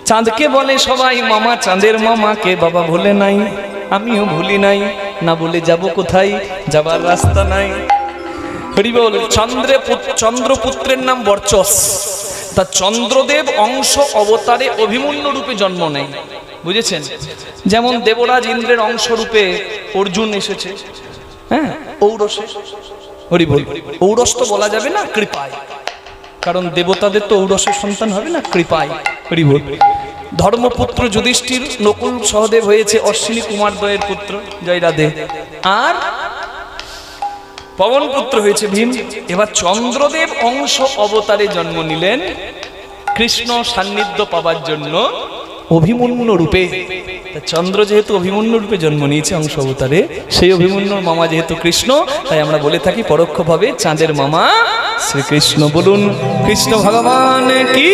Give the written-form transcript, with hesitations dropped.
চাঁদকে বলে সবাই মামা, চাঁদের মামাকে বাবা ভুলে নাই, আমিও ভুলি নাই, না বলে যাব কোথায়, যাবার রাস্তা নাই। হরি বল। চন্দ্রপুত্রের নাম বর্চস। তা চন্দ্রদেব অংশ অবতারে অভিমন্যু রূপে জন্ম নেয়, বুঝেছেন? যেমন দেবরাজ ইন্দ্রের অংশ রূপে অর্জুন এসেছে, হ্যাঁ, ঔরসে। হরি বল। ঔরস তো বলা যাবে না, কৃপায়, কারণ দেবতাদের তো ঔরসের সন্তান হবে না, কৃপায়। হরি বল। ধর্মপুত্র যুধিষ্ঠির নকুল সহদেব হয়েছে অশ্বিনী কুমার দ্বয়ের পুত্র, জয় রাধে। আর পবন পুত্র হয়েছে ভীম। এবার চন্দ্রদেব অংশ অবতারে জন্ম নিলেন কৃষ্ণ সান্নিধ্য পাবার জন্য অভিমন্যু রূপে। চন্দ্র যেহেতু অভিমন্যু রূপে জন্ম নিয়েছে অংশ অবতারে, সেই অভিমন্যুর মামা যেহেতু কৃষ্ণ, তাই আমরা বলে থাকি পরোক্ষভাবে চাঁদের মামা শ্রীকৃষ্ণ। বলুন কৃষ্ণ ভগবান কি।